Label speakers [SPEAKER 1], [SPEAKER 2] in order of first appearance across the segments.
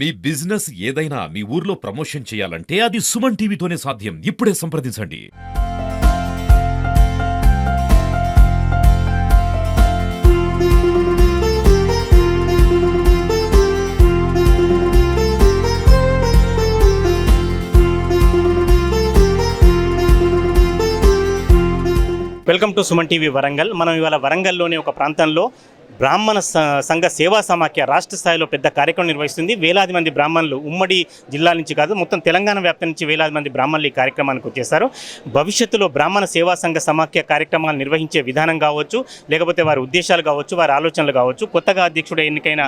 [SPEAKER 1] మీ business ఏదైనా మీ ఊర్లో promotion చేయాలంటే అది సుమన్ టీవీతోనే సాధ్యం. ఇప్పుడే సంప్రదించండి.
[SPEAKER 2] Welcome to Suman TV Warangal. మనం ఇవాళ వరంగల్లోని ఒక ప్రాంతంలో బ్రాహ్మణ సంఘ సేవా సమాఖ్య రాష్ట్ర స్థాయిలో పెద్ద కార్యక్రమం నిర్వహిస్తుంది. వేలాది మంది బ్రాహ్మణులు ఉమ్మడి జిల్లా నుంచి కాదు, మొత్తం తెలంగాణ వ్యాప్తి నుంచి వేలాది మంది బ్రాహ్మణులు ఈ కార్యక్రమానికి వచ్చేస్తారు. భవిష్యత్తులో బ్రాహ్మణ సేవా సంఘ సమాఖ్య కార్యక్రమాలు నిర్వహించే విధానం కావచ్చు, లేకపోతే వారి ఉద్దేశాలు కావచ్చు, వారి ఆలోచనలు కావచ్చు. కొత్తగా అధ్యక్షుడు ఎన్నికైన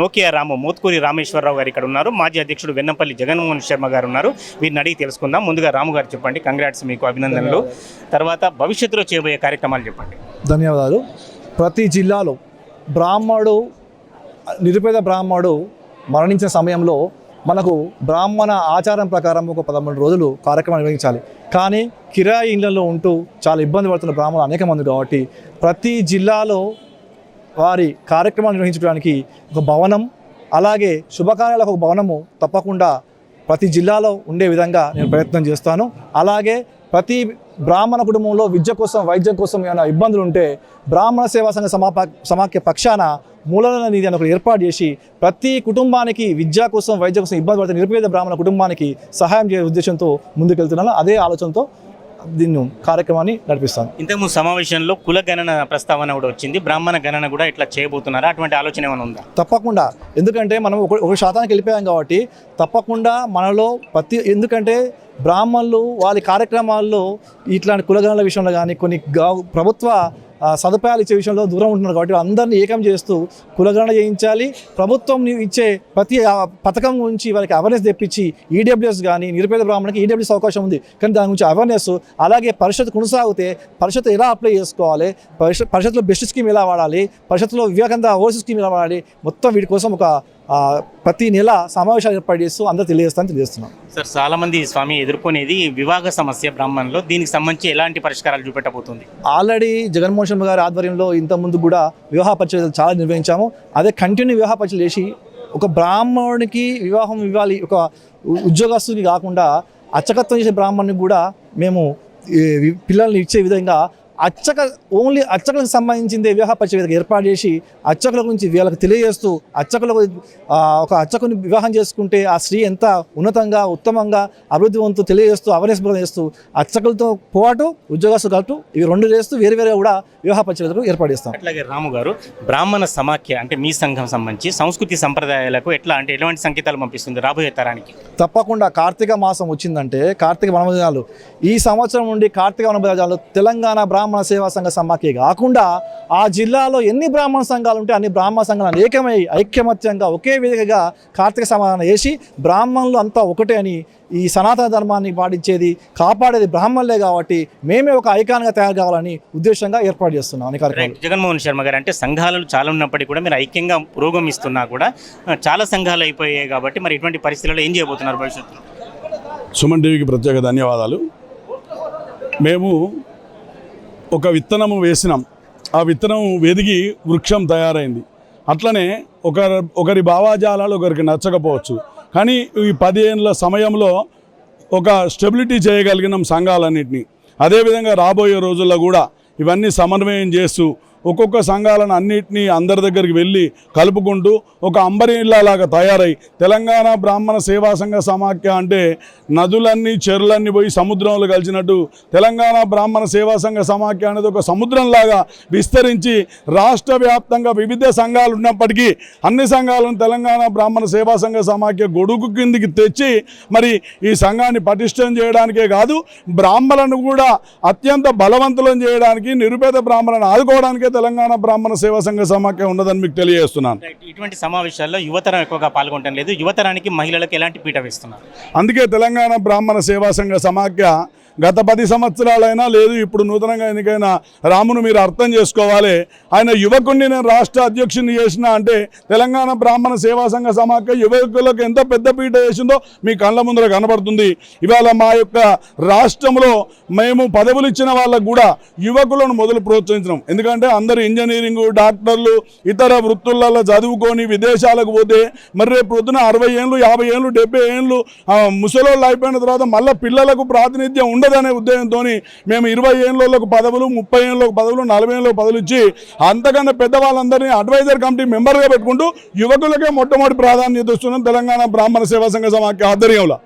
[SPEAKER 2] నోకియా రాము మోత్కూరి రామేశ్వరరావు గారు ఇక్కడ ఉన్నారు. మాజీ అధ్యక్షుడు వెన్నంపల్లి జగన్మోహన్ శర్మ గారు ఉన్నారు. వీరిని అడిగి తెలుసుకుందాం. ముందుగా రాము గారు చెప్పండి, కంగ్రాట్స్, మీకు అభినందనలు. తర్వాత భవిష్యత్తులో చేయబోయే కార్యక్రమాలు చెప్పండి.
[SPEAKER 3] ధన్యవాదాలు. ప్రతి జిల్లాలో నిరుపేద బ్రాహ్మణుడు మరణించిన సమయంలో మనకు బ్రాహ్మణ ఆచారం ప్రకారం ఒక 13 రోజులు కార్యక్రమం నిర్వహించాలి. కానీ కిరాయి ఇళ్లలో ఉంటూ చాలా ఇబ్బంది పడుతున్న బ్రాహ్మణులు అనేక మంది కాబట్టి ప్రతి జిల్లాలో వారి కార్యక్రమాలు నిర్వహించడానికి ఒక భవనం, అలాగే శుభకార్యాలకు ఒక భవనము తప్పకుండా ప్రతి జిల్లాలో ఉండే విధంగా నేను ప్రయత్నం చేస్తాను. అలాగే ప్రతి బ్రాహ్మణ కుటుంబంలో విద్య కోసం, వైద్యం కోసం ఏమైనా ఇబ్బందులు ఉంటే బ్రాహ్మణ సేవా సంఘ సమాఖ్య పక్షాన మూలధన నిధి అని ఒకటి ఏర్పాటు చేసి ప్రతి కుటుంబానికి విద్య కోసం, వైద్యం కోసం ఇబ్బంది పడుతున్న నిరుపేద బ్రాహ్మణ కుటుంబానికి సహాయం చేసే ఉద్దేశంతో ముందుకెళ్తున్నాను. అదే ఆలోచనతో దీన్ని కార్యక్రమాన్ని నడిపిస్తాను.
[SPEAKER 2] ఇంతకుముందు సమావేశంలో కుల గణన ప్రస్తావన కూడా వచ్చింది. బ్రాహ్మణ గణన కూడా ఇట్లా చేయబోతున్నారా? అటువంటి ఆలోచన ఏమైనా ఉందా? తప్పకుండా.
[SPEAKER 3] ఎందుకంటే మనం ఒక శాతానికి వెళ్ళిపోయాం కాబట్టి తప్పకుండా మనలో ఎందుకంటే బ్రాహ్మణులు వాళ్ళ కార్యక్రమాల్లో ఇట్లాంటి కులగణనల విషయంలో కానీ కొన్ని ప్రభుత్వ సదుపాయాలు ఇచ్చే విషయంలో దూరం ఉంటున్నారు కాబట్టి అందరినీ ఏకం చేస్తూ కులగణన చేయించాలి. ప్రభుత్వం ఇచ్చే ప్రతి పథకం గురించి వాళ్ళకి అవేర్నెస్ తెప్పించి ఈడబ్ల్యూఎస్ కానీ నిరుపేద బ్రాహ్మణునికి ఈడబ్ల్యూఎస్ అవకాశం ఉంది, కానీ దాని గురించి అవేర్నెస్, అలాగే పరిషత్ కొనసాగితే పరిషత్ ఎలా అప్లై చేసుకోవాలి, పరిషత్లో బెస్ట్ స్కీమ్ ఎలా వాడాలి, పరిషత్లో వివేకానంద ఓవర్సీస్ స్కీమ్ ఎలా వాడాలి, మొత్తం వీటి కోసం ఒక ప్రతి నెల సమావేశాలు ఏర్పాటు చేస్తూ అందరూ తెలియజేస్తున్నాం.
[SPEAKER 2] సార్, చాలా మంది స్వామి ఎదుర్కొనేది వివాహ సమస్య బ్రాహ్మణులు. దీనికి సంబంధించి ఎలాంటి పరిష్కారాలు చూపెట్టబోతుంది?
[SPEAKER 3] ఆల్రెడీ జగన్మోహన్ శర్మ గారి ఆధ్వర్యంలో ఇంతకుముందు కూడా వివాహ పరిచయాలు చాలా నిర్వహించాము. అదే కంటిన్యూ వివాహ పరిచయాలు చేసి ఒక బ్రాహ్మణునికి వివాహం ఇవ్వాలి, ఒక ఉద్యోగస్తునికి కాకుండా అర్చకత్వం చేసే బ్రాహ్మణునికి కూడా మేము పిల్లల్ని ఇచ్చే విధంగా ఓన్లీ అర్చకులకు సంబంధించిందే వివాహ పరిచయం ఏర్పాటు చేసి అర్చకుల గురించి వీళ్ళకి తెలియజేస్తూ ఒక అర్చకుని వివాహం చేసుకుంటే ఆ స్త్రీ ఎంత ఉన్నతంగా, ఉత్తమంగా అభివృద్ధివంతు తెలియజేస్తూ అవేర్నెస్ చేస్తూ అర్చకులతో పాటు ఉద్యోగస్తులు కలుపుతూ ఇవి రెండు చేస్తూ వేరే కూడా వివాహ పరిచయాలకు ఏర్పాటు చేస్తాం.
[SPEAKER 2] అట్లాగే రాము గారు, బ్రాహ్మణ సమాఖ్య అంటే మీ సంఘం సంబంధించి సంస్కృతి సంప్రదాయాలకు ఎటువంటి సంకేతాలు పంపిస్తుంది రాబోయే తరానికి?
[SPEAKER 3] తప్పకుండా కార్తీక మాసం వచ్చిందంటే కార్తీక వనభోజనాలు, ఈ సంవత్సరం నుండి కార్తీక వనభోజనాలు తెలంగాణ బ్రాహ్మణ సేవా సంఘ సమాఖ్య కాకుండా ఆ జిల్లాలో ఎన్ని బ్రాహ్మణ సంఘాలు ఉంటే అన్ని బ్రాహ్మణ సంఘాలను ఏకమై ఐక్యమత్యంగా ఒకే విధంగా కార్తీక సమాధానం చేసి బ్రాహ్మణులు అంతా ఒకటే అని ఈ సనాతన ధర్మాన్ని పాటించేది, కాపాడేది బ్రాహ్మణులే కాబట్టి మేమే ఒక ఐకాన్గా తయారు కావాలని ఉద్దేశంగా ఏర్పాటు చేస్తున్నాం.
[SPEAKER 2] జగన్మోహన్ శర్మ గారు, అంటే సంఘాలు చాలా ఉన్నప్పటికీ కూడా మీరు ఐక్యంగా పురోగమిస్తున్నా కూడా చాలా సంఘాలు అయిపోయాయి కాబట్టి మరి ఇటువంటి పరిస్థితుల్లో ఏం చేయబోతున్నారు భవిష్యత్తులో?
[SPEAKER 4] సుమన్ టీవీకి ప్రత్యేక ధన్యవాదాలు. మేము ఒక విత్తనము వేసినాం, ఆ విత్తనం వెదిగి వృక్షం తయారైంది. అట్లనే ఒకరి భావాజాలాలు ఒకరికి నచ్చకపోవచ్చు, కానీ ఈ 10 ఏళ్ళ సమయంలో ఒక స్టెబిలిటీ చేయగలిగినాం సంఘాలన్నింటినీ. అదేవిధంగా రాబోయే రోజుల్లో కూడా ఇవన్నీ సమన్వయం చేస్తూ ఒక్కొక్క సంఘాలను అన్నింటినీ అందరి దగ్గరికి వెళ్ళి కలుపుకుంటూ ఒక అంబరీలాగా తయారై తెలంగాణ బ్రాహ్మణ సేవా సంఘ సమాఖ్య అంటే నదులన్నీ చెరువులన్నీ పోయి సముద్రంలో కలిసినట్టు తెలంగాణ బ్రాహ్మణ సేవా సంఘ సమాఖ్య అనేది ఒక సముద్రంలాగా విస్తరించి రాష్ట్ర వ్యాప్తంగా వివిధ సంఘాలు ఉన్నప్పటికీ అన్ని సంఘాలను తెలంగాణ బ్రాహ్మణ సేవా సంఘ సమాఖ్య గొడుగు కిందికి తెచ్చి మరి ఈ సంఘాన్ని పటిష్టం చేయడానికే కాదు, బ్రాహ్మణులను కూడా అత్యంత బలవంతులను చేయడానికి, నిరుపేద బ్రాహ్మణులను ఆదుకోవడానికే తెలంగాణ బ్రాహ్మణ సేవా సంఘ సమాఖ్య ఉన్నదని మీకు తెలియజేస్తున్నాను.
[SPEAKER 2] ఇటువంటి సమావేశాల్లో యువతరం ఎక్కువగా పాల్గొనడం లేదు. యువతరానికి, మహిళలకు ఎలాంటి పీట వేస్తున్నారు?
[SPEAKER 4] అందుకే తెలంగాణ బ్రాహ్మణ సేవా సంఘ సమాఖ్య గత 10 సంవత్సరాలైనా లేదు, ఇప్పుడు నూతనంగా ఎన్నికైన రామును మీరు అర్థం చేసుకోవాలి. ఆయన యువకుడిని నేను రాష్ట్ర అధ్యక్షుడిని చేసిన అంటే తెలంగాణ బ్రాహ్మణ సేవా సంఘ సమాఖ్య యువకులకు ఎంత పెద్ద పీట వేసిందో మీ కళ్ళ ముందర కనబడుతుంది. ఇవాళ మా యొక్క రాష్ట్రంలో మేము పదవులు ఇచ్చిన వాళ్ళకు కూడా యువకులను మొదలు ప్రోత్సహించడం. ఎందుకంటే అందరూ ఇంజనీరింగ్, డాక్టర్లు, ఇతర వృత్తులలో చదువుకొని విదేశాలకు పోతే మరి రేపు పొద్దున 60 ఏళ్ళు, 50 ఏళ్ళు, 70 ఏళ్ళు ముసలోళ్ళు అయిపోయిన తర్వాత మళ్ళీ పిల్లలకు ప్రాతినిధ్యం ఉండదనే ఉద్దేశంతో మేము 20 ఏళ్ళకు పదవులు, 30 ఏళ్ళకు పదవులు, 40 ఏళ్ళకు పదవులు ఇచ్చి అంతకన్నా పెద్దవాళ్ళందరినీ అడ్వైజర్ కమిటీ మెంబర్గా పెట్టుకుంటూ యువకులకే మొట్టమొదటి ప్రాధాన్యత ఇస్తున్నాం తెలంగాణ బ్రాహ్మణ సేవా సంఘ సమాఖ్య ఆధ్వర్యంలో.